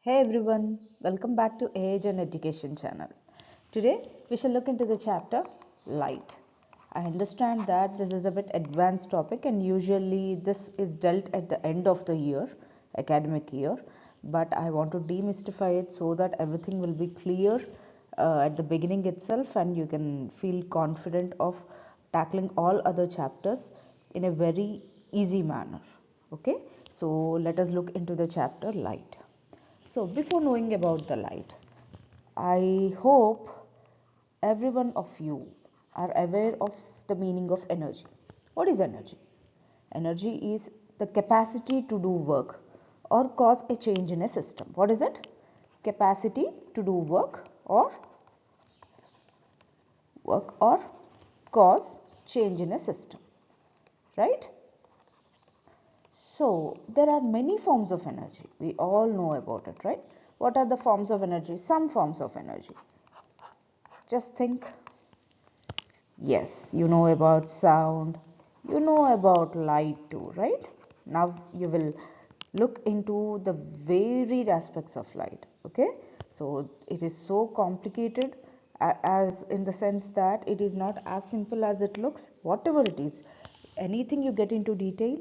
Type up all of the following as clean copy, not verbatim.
Hey everyone, welcome back to Age and Education channel. Today we shall look into the chapter Light. I understand that this is a bit advanced topic and usually this is dealt at the end of the year, academic year, but I want to demystify it so that everything will be clear at the beginning itself and you can feel confident of tackling all other chapters in a very easy manner. Okay, so let us look into the chapter Light. So, before knowing about the light, I hope every one of you are aware of the meaning of energy. What is energy? Energy is the capacity to do work or cause a change in a system. What is it? Capacity to do work or cause change in a system. Right? So, there are many forms of energy. We all know about it, right? What are the forms of energy? Some forms of energy. Just think. Yes, you know about sound, you know about light too, right? Now you will look into the varied aspects of light, okay? So it is so complicated as in the sense that it is not as simple as it looks. Whatever it is, anything you get into detail,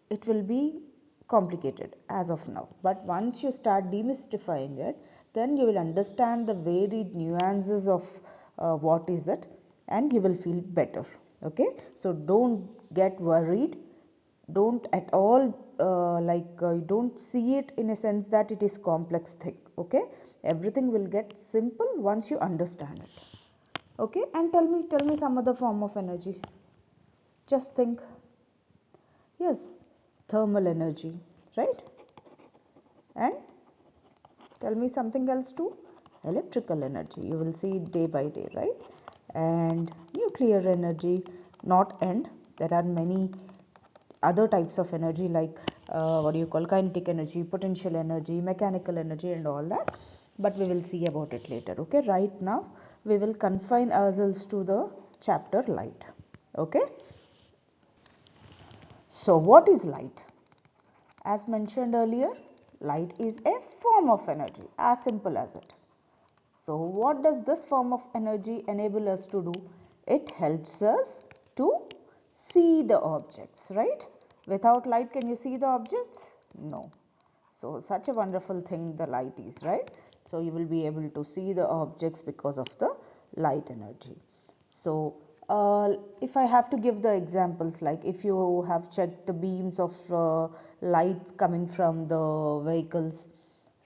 it will be complicated as of now. But once you start demystifying it, then you will understand the varied nuances of what is it and you will feel better. Okay, so don't get worried, don't at all don't see it in a sense that it is complex thing. Okay, everything will get simple once you understand it. Okay, and tell me some other form of energy. Just think. Yes, thermal energy, right? And tell me something else too. Electrical energy, you will see it day by day, right? And nuclear energy, not end. There are many other types of energy like what do you call kinetic energy, potential energy, mechanical energy and all that, but we will see about it later. Okay, right now we will confine ourselves to the chapter light. Okay, so what is light? As mentioned earlier, light is a form of energy, as simple as it. So what does this form of energy enable us to do? It helps us to see the objects, right? Without light, can you see the objects? No. So such a wonderful thing the light is, right? So you will be able to see the objects because of the light energy. So if I have to give the examples, like if you have checked the beams of lights coming from the vehicles,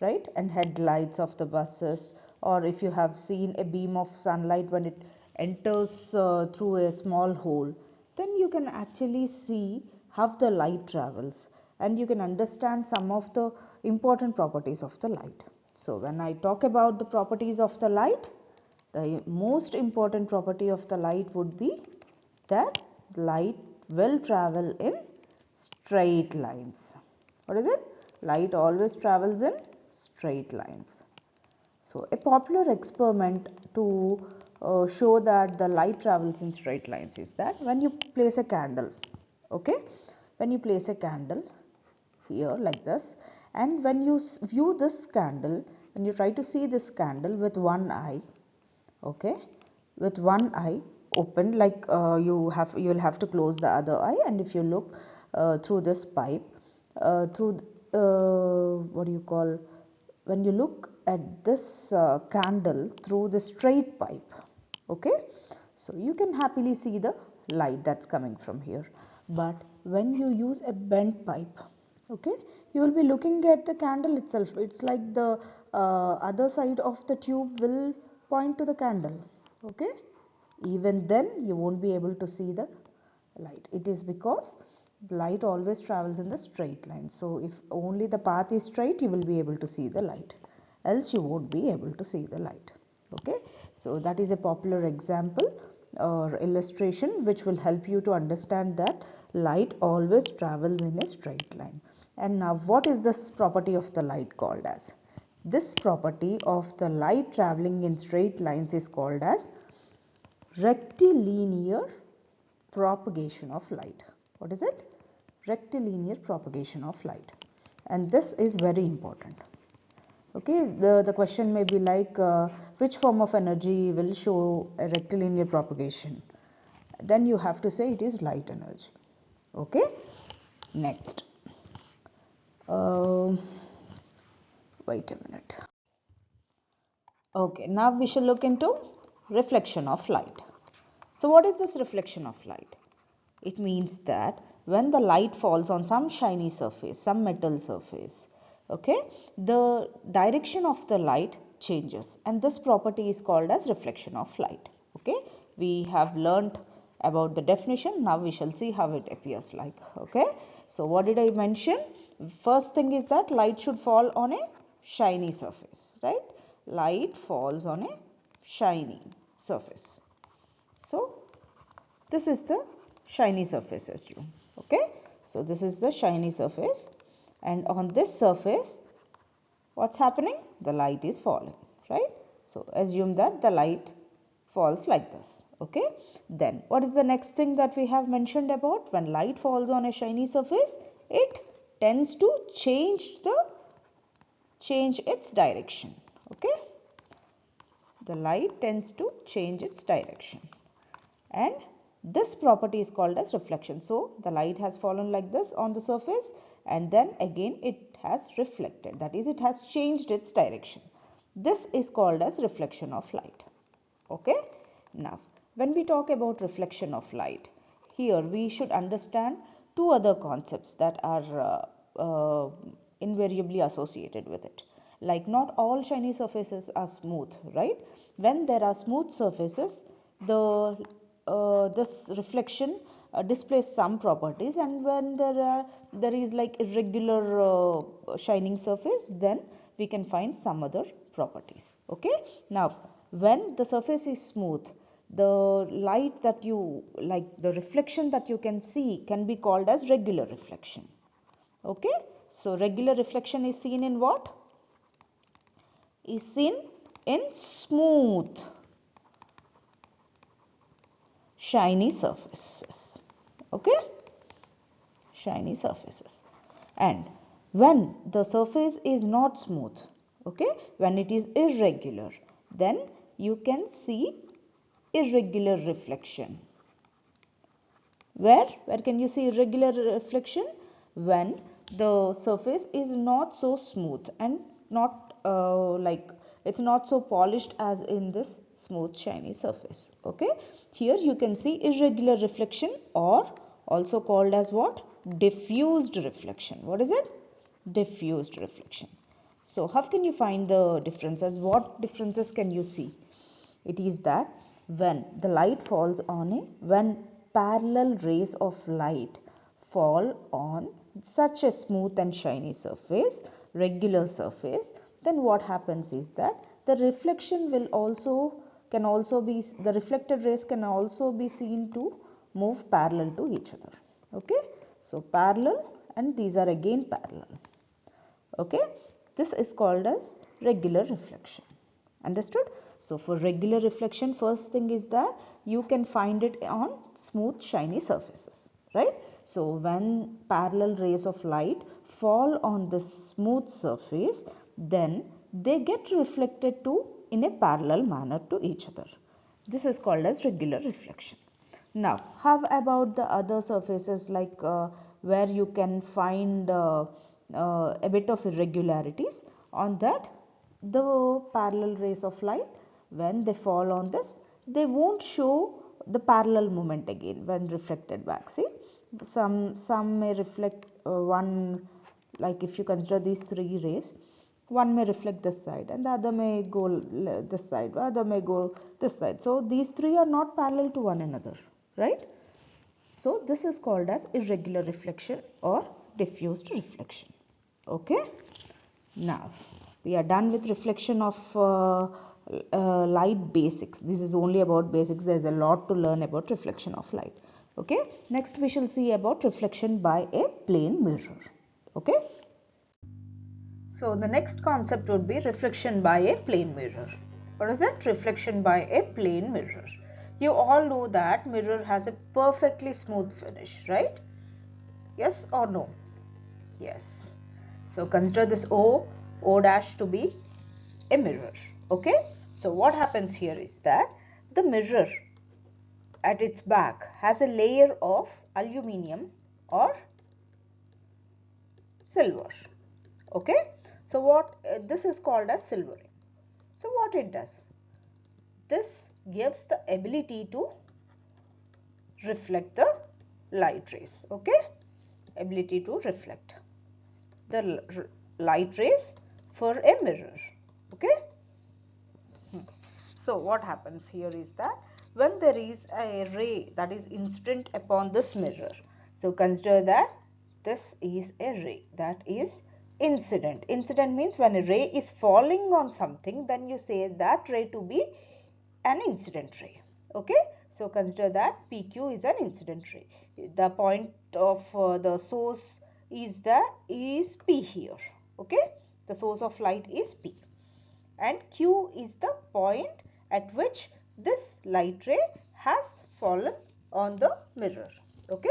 right, and headlights of the buses, or if you have seen a beam of sunlight when it enters through a small hole, then you can actually see how the light travels and you can understand some of the important properties of the light. So when I talk about the properties of the light, the most important property of the light would be that light will travel in straight lines. What is it? Light always travels in straight lines. So a popular experiment to show that the light travels in straight lines is that when you place a candle, okay, when you place a candle here like this, and when you view this candle, when you try to see this candle with one eye, okay, with one eye open, like you will have to close the other eye, and if you look through this pipe, through what do you call, when you look at this candle through the straight pipe, okay, so you can happily see the light that's coming from here. But when you use a bent pipe, okay, you will be looking at the candle itself. It's like the other side of the tube will point to the candle, okay. Even then you won't be able to see the light. It is because light always travels in the straight line. So if only the path is straight, you will be able to see the light, else you won't be able to see the light. Okay, so that is a popular example or illustration which will help you to understand that light always travels in a straight line. And now what is this property of the light called as? This property of the light traveling in straight lines is called as rectilinear propagation of light. What is it? Rectilinear propagation of light. And this is very important. Okay, the question may be like which form of energy will show a rectilinear propagation? Then you have to say it is light energy. Okay, next. Uh, Wait a minute. Okay, now we shall look into reflection of light. So what is this reflection of light? It means that when the light falls on some shiny surface, some metal surface, okay, the direction of the light changes, and this property is called as reflection of light. Okay, we have learnt about the definition. Now we shall see how it appears like. Okay, so what did I mention? First thing is that light should fall on a shiny surface, right? Light falls on a shiny surface. So this is the shiny surface, assume. Okay, so this is the shiny surface, and on this surface what's happening? The light is falling, right? So assume that the light falls like this. Okay, then what is the next thing that we have mentioned about? When light falls on a shiny surface, it tends to change its direction. Okay, the light tends to change its direction, and this property is called as reflection. So the light has fallen like this on the surface, and then again it has reflected, that is, it has changed its direction. This is called as reflection of light. Okay, now when we talk about reflection of light, here we should understand two other concepts that are invariably associated with it. Like, not all shiny surfaces are smooth, right? When there are smooth surfaces, this reflection displays some properties, and when there is like irregular shining surface, then we can find some other properties. Okay, now when the surface is smooth, the light that you like, the reflection that you can see can be called as regular reflection. Okay, so regular reflection is seen in what? Is seen in smooth shiny surfaces. Okay, shiny surfaces. And when the surface is not smooth, okay, when it is irregular, then you can see irregular reflection. Where can you see irregular reflection? When the surface is not so smooth and not like it's not so polished as in this smooth shiny surface. Okay, here you can see irregular reflection, or also called as what? Diffused reflection. What is it? Diffused reflection. So how can you find the differences? What differences can you see? It is that when the light falls on when parallel rays of light fall on such a smooth and shiny surface, regular surface, then what happens is that the reflection can also be, the reflected rays can also be seen to move parallel to each other. Okay, so parallel, and these are again parallel. Okay, this is called as regular reflection. Understood? So for regular reflection, first thing is that you can find it on smooth shiny surfaces, right? So when parallel rays of light fall on the smooth surface, then they get reflected in a parallel manner to each other. This is called as regular reflection. Now, how about the other surfaces, like where you can find a bit of irregularities? On that, the parallel rays of light, when they fall on this, they won't show the parallel movement again when reflected back. See, some may reflect one, like if you consider these three rays, one may reflect this side and the other may go this side, the other may go this side. So these three are not parallel to one another, right? So this is called as irregular reflection or diffused reflection. Okay, now we are done with reflection of light basics. This is only about basics. There is a lot to learn about reflection of light. Okay, next we shall see about reflection by a plane mirror. Okay, so the next concept would be reflection by a plane mirror. What is it? Reflection by a plane mirror. You all know that mirror has a perfectly smooth finish, right? Yes or no? Yes. So consider this O. O dash to be a mirror. Okay, so what happens here is that the mirror at its back has a layer of aluminium or silver. Okay, so what this is called as silvering. So what it does, this gives the ability to reflect the light rays. Okay, ability to reflect the light rays for a mirror. Okay, so what happens here is that when there is a ray that is incident upon this mirror, so consider that this is a ray that is incident. Incident means when a ray is falling on something, then you say that ray to be an incident ray. Okay, so consider that PQ is an incident ray. The point of the source is P here. Okay, the source of light is P, and Q is the point at which this light ray has fallen on the mirror. Okay,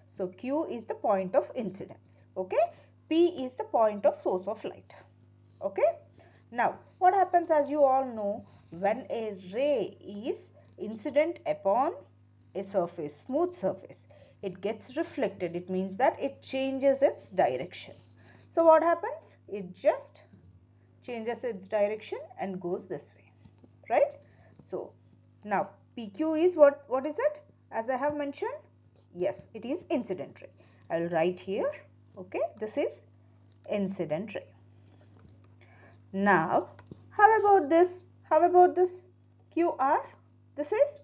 so Q is the point of incidence. Okay, P is the point of source of light. Okay, now what happens, as you all know, when a ray is incident upon a surface, smooth surface, it gets reflected. It means that it changes its direction. So what happens, it just changes its direction and goes this way, right? So now PQ is what is it, as I have mentioned? Yes, it is incident ray. I will write here. Okay, this is incident ray. Now how about this QR? This is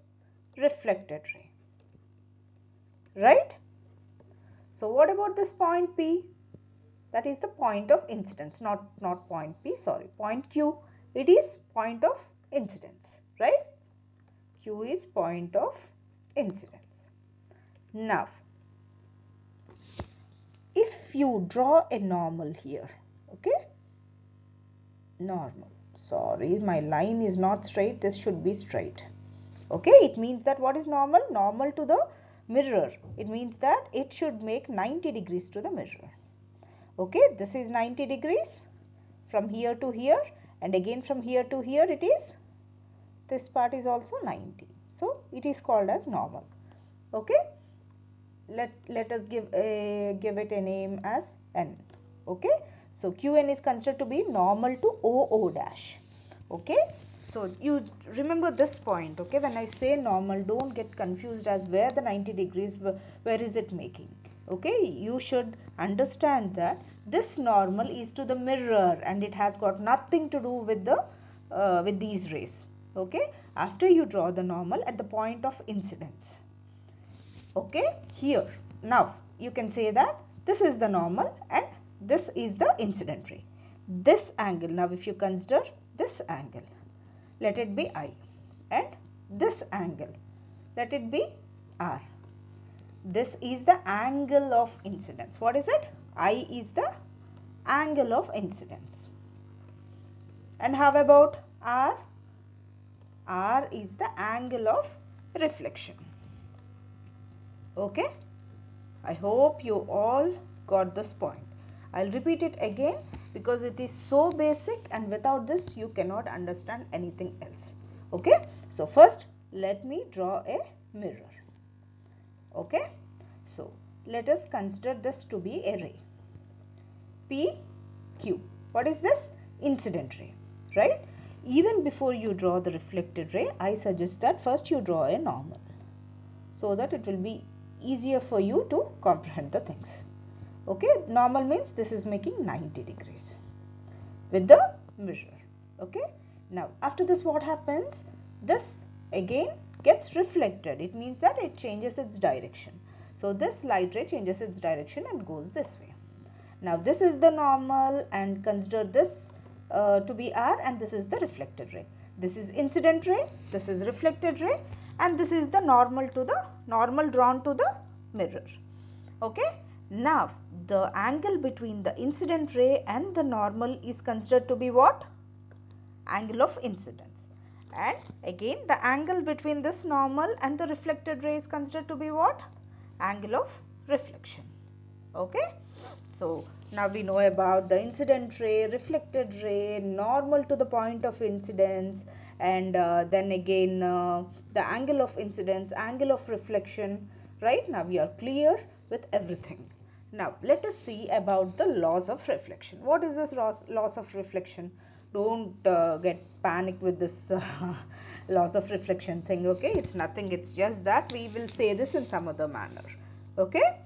reflected ray, right? So what about this point P? That is the point of incidence, not point P, sorry, point Q. It is point of incidence, right? Q is point of incidence. Now if you draw a normal here, okay, normal, sorry, my line is not straight, this should be straight. Okay, it means that what is normal? Normal to the mirror, it means that it should make 90 degrees to the mirror. Okay, this is 90 degrees from here to here, and again from here to here it is, this part is also 90. So it is called as normal. Okay, let us give it a name as N. Okay, so QN is considered to be normal to OO dash. Okay, so you remember this point. Okay, when I say normal, don't get confused as where the 90 degrees, where is it making. Okay, you should understand that this normal is to the mirror and it has got nothing to do with the with these rays. Okay, after you draw the normal at the point of incidence. Okay, here now you can say that this is the normal and this is the incident ray. This angle, now if you consider this angle, let it be I, and this angle, let it be R. This is the angle of incidence. What is it? I is the angle of incidence. And how about R? R is the angle of reflection. Okay, I hope you all got this point. I'll repeat it again because it is so basic, and without this you cannot understand anything else. Okay, so first let me draw a mirror. Okay, so let us consider this to be a ray PQ. What is this? Incident ray, right? Even before you draw the reflected ray, I suggest that first you draw a normal, so that it will be easier for you to comprehend the things. Okay, normal means this is making 90 degrees with the mirror. Okay, now after this what happens? This again gets reflected. It means that it changes its direction. So this light ray changes its direction and goes this way. Now this is the normal, and consider this to be R, and this is the reflected ray. This is incident ray, this is reflected ray, and this is the normal drawn to the mirror. Okay, now the angle between the incident ray and the normal is considered to be what? Angle of incidence. And again the angle between this normal and the reflected ray is considered to be what? Angle of reflection. Okay, so Now we know about the incident ray, reflected ray, normal to the point of incidence, and then again the angle of incidence, angle of reflection. Right, now we are clear with everything. Now let us see about the laws of reflection. What is this laws of reflection? Don't get panic with this laws of reflection thing, okay? It's nothing, it's just that we will say this in some other manner, okay?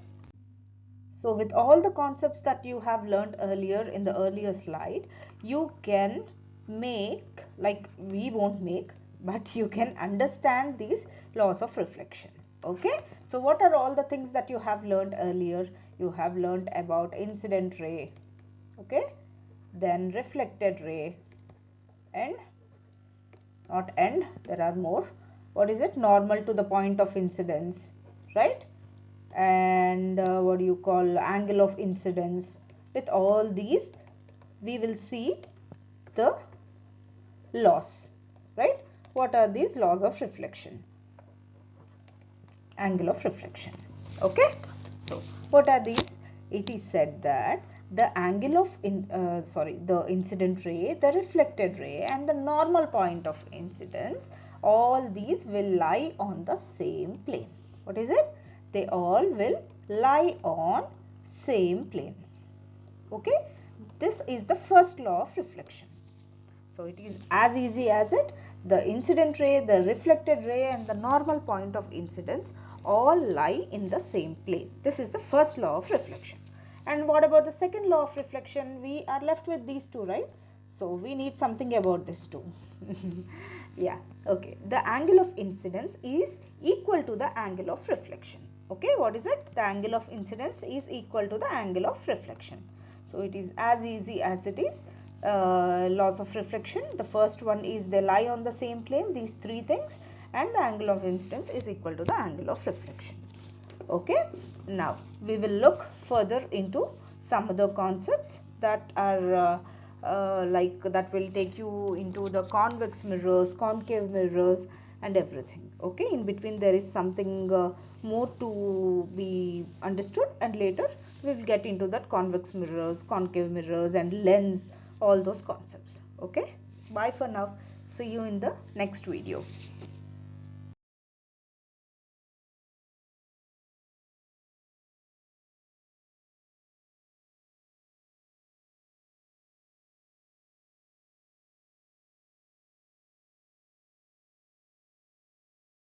So with all the concepts that you have learned earlier in the earlier slide, you can make, like we won't make, but you can understand these laws of reflection. Okay. So what are all the things that you have learned earlier? You have learned about incident ray, okay, then reflected ray, and not end, there are more. What is it? Normal to the point of incidence, right? And what do you call angle of incidence. With all these we will see the laws, right? What are these laws of reflection? Angle of reflection, okay? So what are these? It is said that the angle of the incident ray, the reflected ray, and the normal point of incidence, all these will lie on the same plane. What is it? They all will lie on same plane, okay? This is the first law of reflection. So it is as easy as it. The incident ray, the reflected ray, and the normal point of incidence all lie in the same plane. This is the first law of reflection. And what about the second law of reflection? We are left with these two, right? So we need something about this too. Yeah, okay. The angle of incidence is equal to the angle of reflection. Okay, what is it? The angle of incidence is equal to the angle of reflection. So it is as easy as it is. Laws of reflection, the first one is they lie on the same plane, these three things, and the angle of incidence is equal to the angle of reflection. Okay, now we will look further into some other concepts that are like that will take you into the convex mirrors, concave mirrors, and everything. Okay, in between there is something more to be understood, and later we will get into that convex mirrors, concave mirrors, and lens, all those concepts. Okay, bye for now. See you in the next video.